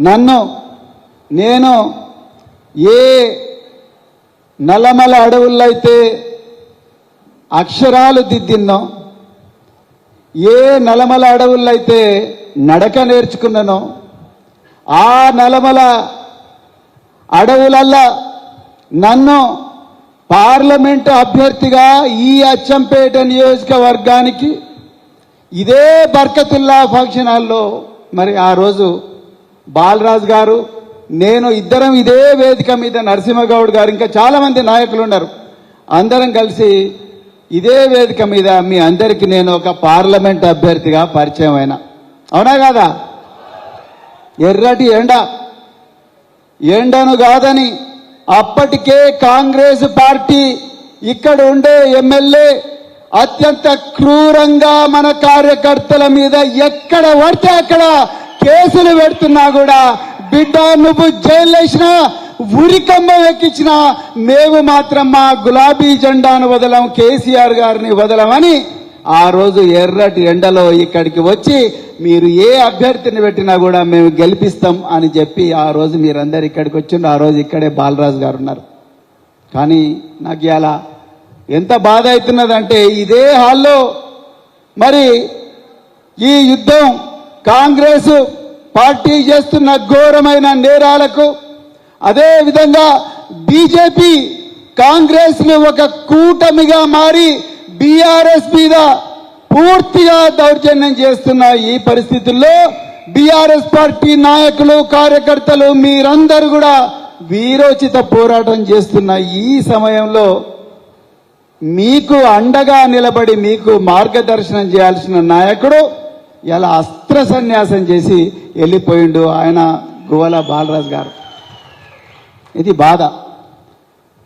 నేను ఏ నల్లమల అడవుల్లో అయితే అక్షరాలు దిద్దిన్నో, ఏ నల్లమల అడవుల్లో అయితే నడక నేర్చుకున్నానో, ఆ నల్లమల అడవులల్లా నన్ను పార్లమెంటు అభ్యర్థిగా ఈ అచ్చంపేట నియోజకవర్గానికి ఇదే బర్కతుల్లా ఫంక్షన్ హాల్లో మరి ఆ రోజు బాలరాజు గారు నేను ఇద్దరం ఇదే వేదిక మీద నరసింహగౌడ్ గారు ఇంకా చాలామంది నాయకులు ఉన్నారు, అందరం కలిసి ఇదే వేదిక మీద మీ అందరికీ నేను ఒక పార్లమెంట్ అభ్యర్థిగా పరిచయం అయినా. అవునా కాదా? ఎర్రటి ఎండను కాదని అప్పటికే కాంగ్రెస్ పార్టీ ఇక్కడ ఉండే ఎమ్మెల్యే అత్యంత క్రూరంగా మన కార్యకర్తల మీద ఎక్కడ పడితే అక్కడ కేసులు పెడుతున్నా కూడా, బిడ్డ నువ్వు జైలు వేసినా ఉరికమ్మ ఎక్కించినా మేము మాత్రం మా గులాబీ జెండాను వదలం, కేసీఆర్ గారిని వదలమని ఆ రోజు ఎర్రటి ఎండలో ఇక్కడికి వచ్చి మీరు ఏ అభ్యర్థిని పెట్టినా కూడా మేము గెలిపిస్తాం అని చెప్పి ఆ రోజు మీరందరు ఇక్కడికి వచ్చిండ్రు. ఆ రోజు ఇక్కడే బాలరాజు గారు ఉన్నారు. కానీ నాకు ఇలా ఎంత బాధ అవుతున్నదంటే ఇదే హాల్లో మరి ఈ యుద్ధం కాంగ్రెస్ పార్టీ చేస్తున్న ఘోరమైన నేరాలకు, అదే విధంగా బీజేపీ కాంగ్రెస్ ను ఒక కూటమిగా మారి బీఆర్ఎస్ మీద పూర్తిగా దౌర్జన్యం చేస్తున్న ఈ పరిస్థితుల్లో బీఆర్ఎస్ పార్టీ నాయకులు, కార్యకర్తలు మీరందరూ కూడా వీరోచిత పోరాటం చేస్తున్న ఈ సమయంలో మీకు అండగా నిలబడి మీకు మార్గదర్శనం చేయాల్సిన నాయకుడు ఇలా అస్త్ర సన్యాసం చేసి వెళ్ళిపోయిండు, ఆయన గువ్వల బాలరాజు గారు. ఇది బాధ.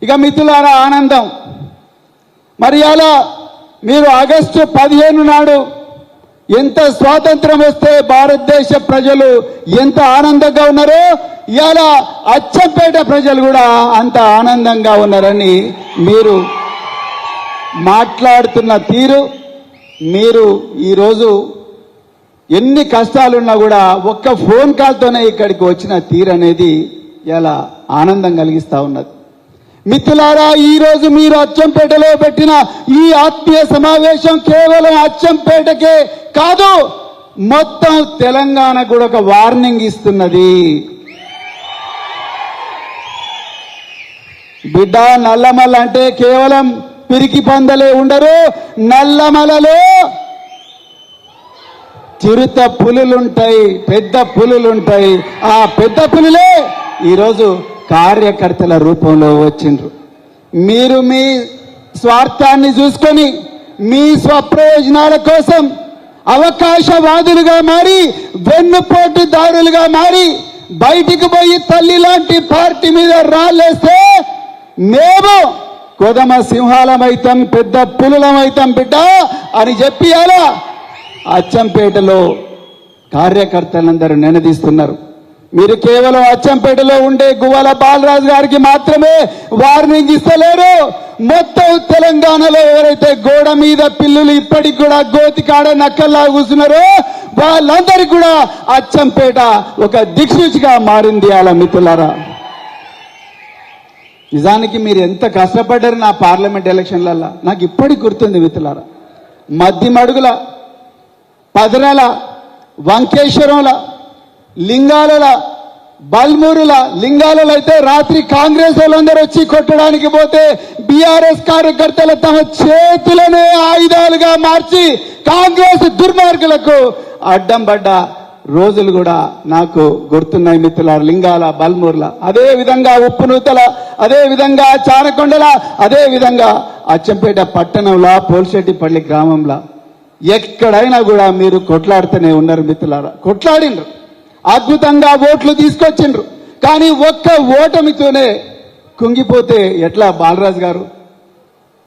ఇక మిత్రులారా ఆనందం. మరి అలా మీరు ఆగస్టు 15 నాడు ఎంత స్వాతంత్రం వస్తే భారతదేశ ప్రజలు ఎంత ఆనందంగా ఉన్నారో ఇవాళ అచ్చంపేట ప్రజలు కూడా అంత ఆనందంగా ఉన్నారని మీరు మాట్లాడుతున్న తీరు, మీరు ఈరోజు ఎన్ని కష్టాలున్నా కూడా ఒక్క ఫోన్ కాల్తోనే ఇక్కడికి వచ్చిన తీరు అనేది ఇలా ఆనందం కలిగిస్తా ఉన్నది. మిత్రులారా, ఈరోజు మీరు అచ్చంపేటలో పెట్టిన ఈ ఆత్మీయ సమావేశం కేవలం అచ్చంపేటకే కాదు, మొత్తం తెలంగాణ కూడా ఒక వార్నింగ్ ఇస్తున్నది. బిడ్డ, నల్లమల అంటే కేవలం పిరికి పందలే ఉండరు, నల్లమలలో చిరుత పులులుంటాయి, పెద్ద పులులుంటాయి. ఆ పెద్ద పులులే ఈరోజు కార్యకర్తల రూపంలో వచ్చిండ్రు. మీరు మీ స్వార్థాన్ని చూసుకొని మీ స్వప్రయోజనాల కోసం అవకాశవాదులుగా మారి, వెన్నుపోటుదారులుగా మారి బయటికి పోయి తల్లి లాంటి పార్టీ మీద రాళ్ళేస్తే మేము కొదమ సింహాలమైతాం, పెద్ద పులులమైతాం బిడ్డ అని చెప్పి అలా అచ్చంపేటలో కార్యకర్తలందరూ నినదీస్తున్నారు. మీరు కేవలం అచ్చంపేటలో ఉండే గువ్వల బాలరాజు గారికి మాత్రమే వార్నింగ్ ఇస్తలేరు. మొత్తం తెలంగాణలో ఎవరైతే గోడ మీద పిల్లులు ఇప్పటికి కూడా గోతికాడ నక్కల్లా కూర్చున్నారో వాళ్ళందరికీ కూడా అచ్చంపేట ఒక దిక్సూచిగా మారింది. అలా మిత్రులారా, నిజానికి మీరు ఎంత కష్టపడ్డారు నా పార్లమెంట్ ఎలక్షన్లల్లో నాకు ఇప్పటికి గుర్తుంది మిత్రులారా. మద్దిమడుగుల, పదనల, వంకేశ్వరంల, లింగాల, బల్మూరుల, లింగాలలో అయితే రాత్రి కాంగ్రెస్ వాళ్ళందరూ వచ్చి కొట్టడానికి పోతే బీఆర్ఎస్ కార్యకర్తలు తమ చేతులనే ఆయుధాలుగా మార్చి కాంగ్రెస్ దుర్మార్గులకు అడ్డం పడ్డ రోజులు కూడా నాకు గుర్తున్నాయి మిత్రులారా. లింగాల, బల్మూర్ల, అదే విధంగా ఉప్పునూతల, అదే విధంగా చారకొండల, అదే విధంగా అచ్చంపేట పట్టణంలో, పోల్శెట్టిపల్లి గ్రామంలో ఎక్కడైనా కూడా మీరు కొట్లాడుతూనే ఉన్నారు మిత్రులారా. కొట్లాడిండ్రు, అద్భుతంగా ఓట్లు తీసుకొచ్చిండ్రు. కానీ ఒక్క ఓటమితోనే కుంగిపోతే ఎట్లా బాలరాజు గారు?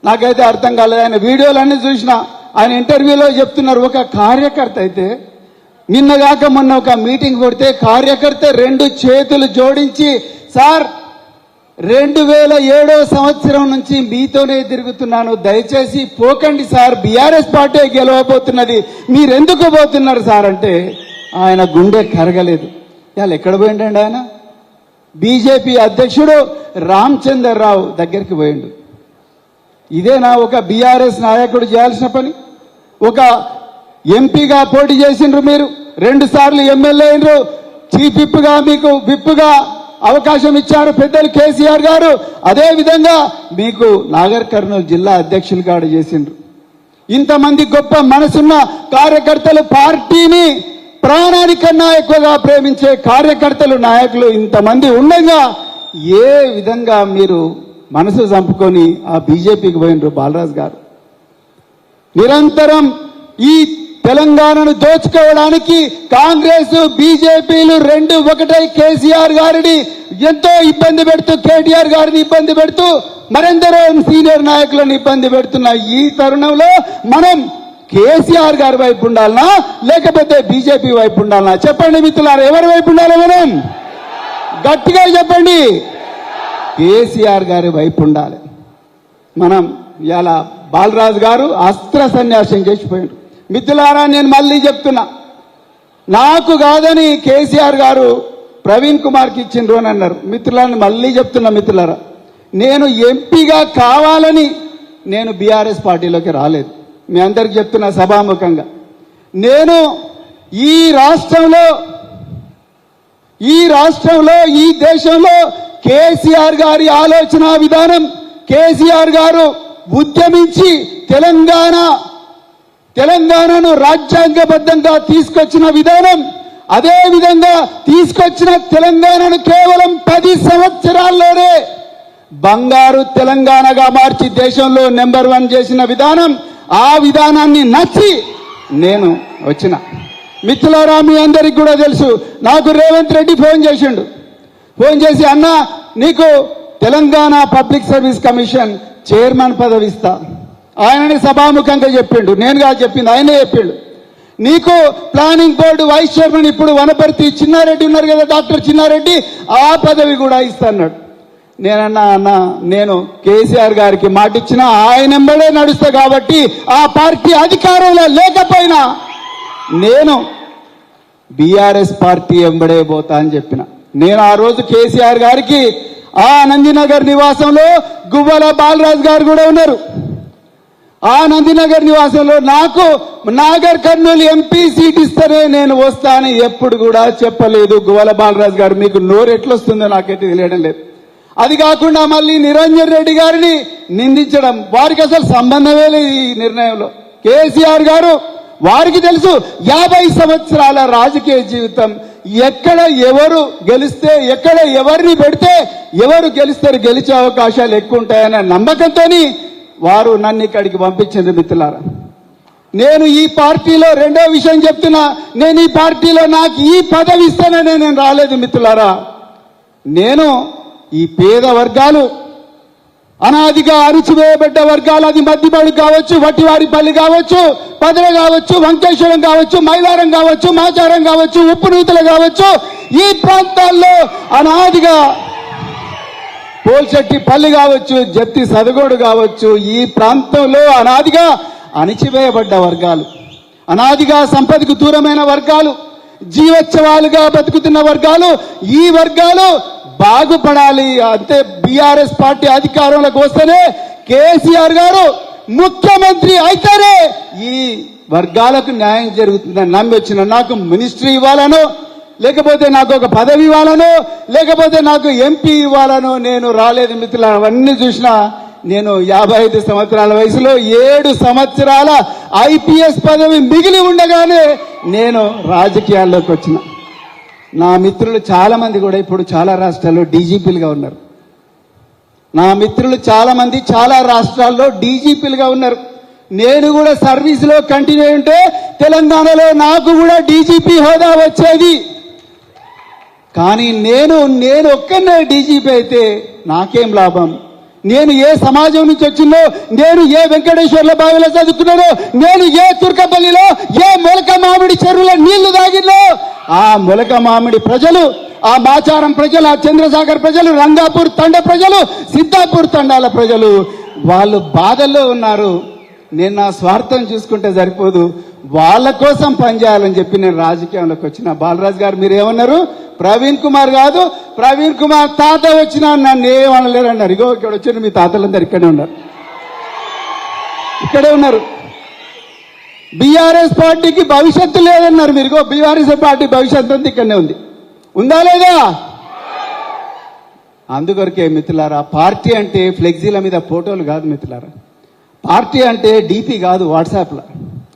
నాకైతే అర్థం కాలేదు. ఆయన వీడియోలన్నీ చూసినా, ఆయన ఇంటర్వ్యూలో చెప్తున్నారు, ఒక కార్యకర్త అయితే నిన్నగాక మొన్న ఒక మీటింగ్ పెడితే కార్యకర్త 2 చేతులు జోడించి, సార్ 2007 సంవత్సరం నుంచి మీతోనే తిరుగుతున్నాను, దయచేసి పోకండి సార్, బీఆర్ఎస్ పార్టీ గెలవబోతున్నది, మీరెందుకు పోతున్నారు సార్ అంటే ఆయన గుండె కరగలేదు. ఇవాళ ఎక్కడ పోయిండండి ఆయన? బీజేపీ అధ్యక్షుడు రామచందర్ రావు దగ్గరికి పోయిండు. ఇదేనా ఒక బీఆర్ఎస్ నాయకుడు చేయాల్సిన పని? ఒక ఎంపీగా పోటీ చేసిండ్రు, మీరు 2 సార్లు ఎమ్మెల్యే అయినరు, చీఫ్ విప్గా మీకు విప్గా అవకాశం ఇచ్చారు పెద్దలు కేసీఆర్ గారు. అదే విధంగా మీకు నాగర్ కర్నూలు జిల్లా అధ్యక్షులుగా చేసిండ్రు. ఇంతమంది గొప్ప మనసున్న కార్యకర్తలు, పార్టీని ప్రాణానికన్నా ఎక్కువగా ప్రేమించే కార్యకర్తలు, నాయకులు ఇంతమంది ఉండగా ఏ విధంగా మీరు మనసు చంపుకొని ఆ బీజేపీకి పోయినరు? బాలరాజు గారు నిరంతరం ఈ తెలంగాణను దోచుకోవడానికి కాంగ్రెస్ బీజేపీలు 2 ఒకటై కేసీఆర్ గారిని ఎంతో ఇబ్బంది పెడుతూ, కేటీఆర్ గారిని ఇబ్బంది పెడుతూ, మరెందరో సీనియర్ నాయకులను ఇబ్బంది పెడుతున్న ఈ తరుణంలో మనం కేసీఆర్ గారి వైపు ఉండాలనా లేకపోతే బీజేపీ వైపు ఉండాలనా? చెప్పండి మిత్రులారా, ఎవరి వైపు ఉండాలి? మనం గట్టిగా చెప్పండి. కేసీఆర్ గారి వైపు ఉండాలి. మనం ఇలా బాలరాజు గారు అస్త్ర సన్యాసం చేసిపోయాడు. మిత్రులారా, నేను మళ్ళీ చెప్తున్నా, నాకు కాదని కేసీఆర్ గారు ప్రవీణ్ కుమార్కి ఇచ్చిండ్రు అని అన్నారు. మిత్రులారా, మళ్ళీ చెప్తున్నా మిత్రులారా, నేను ఎంపీగా కావాలని నేను బీఆర్ఎస్ పార్టీలోకి రాలేదు. మీ అందరికి చెప్తున్నా సభాముఖంగా, నేను ఈ రాష్ట్రంలో ఈ దేశంలో కేసీఆర్ గారి ఆలోచన విధానం, కేసీఆర్ గారు ఉద్యమించి తెలంగాణను రాజ్యాంగబద్ధంగా తీసుకొచ్చిన విధానం, అదే విధంగా తీసుకొచ్చిన తెలంగాణను కేవలం 10 సంవత్సరాల్లోనే బంగారు తెలంగాణగా మార్చి దేశంలో నెంబర్ 1 చేసిన విధానం, ఆ విధానాన్ని నచ్చి నేను వచ్చిన. మిత్రులారా, మీ అందరికి కూడా తెలుసు, నాకు రేవంత్ రెడ్డి ఫోన్ చేసి అన్నా నీకు Telangana public service commission chairman పదవి ఇస్తా. ఆయనని సభాముఖంగా చెప్పిండు, నేను కాదు చెప్పింది, ఆయనే చెప్పిండు. నీకు ప్లానింగ్ బోర్డు వైస్ చైర్మన్ ఇప్పుడు వనపర్తి చిన్నారెడ్డి ఉన్నారు కదా, డాక్టర్ చిన్నారెడ్డి, ఆ పదవి కూడా ఇస్తా అన్నాడు. నేనన్నా అన్న, నేను కేసీఆర్ గారికి మాట ఇచ్చిన ఆయన వెంబడే నడుస్తా కాబట్టి ఆ పార్టీ అధికారంలో లేకపోయినా నేను బీఆర్ఎస్ పార్టీ వెంబడే పోతా అని చెప్పిన. నేను ఆ రోజు కేసీఆర్ గారికి ఆ నందినగర్ నివాసంలో గువ్వల బాలరాజు గారు కూడా ఉన్నారు. ఆ నందినగర్ నివాసంలో నాకు నాగర్ కర్నూలు ఎంపీ సీట్ ఇస్తేనే నేను వస్తా అని ఎప్పుడు కూడా చెప్పలేదు గువ్వల బాలరాజు గారు. మీకు నోరు ఎట్లొస్తుందో నాకైతే తెలియడం లేదు. అది కాకుండా మళ్ళీ నిరంజన్ రెడ్డి గారిని నిందించడం, వారికి అసలు సంబంధమే లేదు ఈ నిర్ణయంలో. కేసీఆర్ గారు వారికి తెలుసు 50 సంవత్సరాల రాజకీయ జీవితం, ఎక్కడ ఎవరు గెలిస్తే, ఎక్కడ ఎవరిని పెడితే ఎవరు గెలుస్తారు, గెలిచే అవకాశాలు ఎక్కువ ఉంటాయన్న నమ్మకంతో వారు నన్ను ఇక్కడికి పంపించింది. మిత్రులారా, నేను ఈ పార్టీలో రెండో విషయం చెప్తున్నా, నేను ఈ పార్టీలో నాకు ఈ పదవి ఇస్తానని నేను రాలేదు మిత్రులారా. నేను ఈ పేద వర్గాలు, అనాదిగా అణిచివేయబడ్డ వర్గాలు, అది మద్దిపాడు కావచ్చు, వట్టివారిపల్లి కావచ్చు, పదర కావచ్చు, వంకేశ్వరం కావచ్చు, మైలారం కావచ్చు, మాచారం కావచ్చు, ఉప్పునూతలు కావచ్చు, ఈ ప్రాంతాల్లో అనాదిగా పోల్చెట్టిపల్లి కావచ్చు, జత్తి సదగోడు కావచ్చు, ఈ ప్రాంతంలో అనాదిగా అణిచివేయబడ్డ వర్గాలు, అనాదిగా సంపదకు దూరమైన వర్గాలు, జీవోత్సవాలుగా బతుకుతున్న వర్గాలు, ఈ వర్గాలు బాగుపడాలి. అంతే బీఆర్ఎస్ పార్టీ అధికారంలోకి వస్తేనే, కేసీఆర్ గారు ముఖ్యమంత్రి అయితేనే ఈ వర్గాలకు న్యాయం జరుగుతుందని నమ్మి వచ్చిన. నాకు మినిస్ట్రీ ఇవ్వాలనో, లేకపోతే నాకు ఒక పదవి ఇవ్వాలనో, లేకపోతే నాకు ఎంపీ ఇవ్వాలనో నేను రాలేదు మిత్రులు. అవన్నీ చూసినా నేను 55 సంవత్సరాల వయసులో 7 సంవత్సరాల ఐపీఎస్ పదవి మిగిలి ఉండగానే నేను రాజకీయాల్లోకి వచ్చిన. నా మిత్రులు చాలా మంది కూడా ఇప్పుడు చాలా రాష్ట్రాల్లో డీజీపీలుగా ఉన్నారు. నా మిత్రులు చాలా మంది చాలా రాష్ట్రాల్లో డీజీపీలుగా ఉన్నారు. నేను కూడా సర్వీసులో కంటిన్యూ ఉంటే తెలంగాణలో నాకు కూడా డీజీపీ హోదా వచ్చేది. కానీ నేను ఒక్కనే డీజీపీ అయితే నాకేం లాభం? నేను ఏ సమాజం నుంచి వచ్చిందో, నేను ఏ వెంకటేశ్వర్ల బావిలో చదువుకున్నానో, నేను ఏ తుర్కపల్లిలో ఏ మొలక మామిడి చెరువులో నీళ్లు తాగినో, ఆ మొలక మామిడి ప్రజలు, ఆ మాచారం ప్రజలు, ఆ చంద్రసాగర్ ప్రజలు, రంగాపూర్ తండ ప్రజలు, సిద్ధాపూర్ తండాల ప్రజలు వాళ్ళు బాధల్లో ఉన్నారు. నేను నా స్వార్థం చూసుకుంటే సరిపోదు, వాళ్ళ కోసం పనిచేయాలని చెప్పి నేను రాజకీయంలోకి వచ్చిన. బాలరాజు గారు మీరు ఏమన్నారు? ప్రవీణ్ కుమార్ కాదు, ప్రవీణ్ కుమార్ తాత వచ్చినా నన్ను ఏమనలేరు అన్నారు. ఇగో ఇక్కడ వచ్చిన మీ తాతలందరూ ఇక్కడే ఉన్నారు, ఇక్కడే ఉన్నారు. బీఆర్ఎస్ పార్టీకి భవిష్యత్తు లేదన్నారు మీరు. ఇగో బీఆర్ఎస్ పార్టీ భవిష్యత్తు అంతా ఇక్కడనే ఉంది, ఉందా లేదా? అందుకొరకే మిత్రులారా, పార్టీ అంటే ఫ్లెక్సీల మీద ఫోటోలు కాదు మిత్రులారా, పార్టీ అంటే డీపీ కాదు వాట్సాప్లో.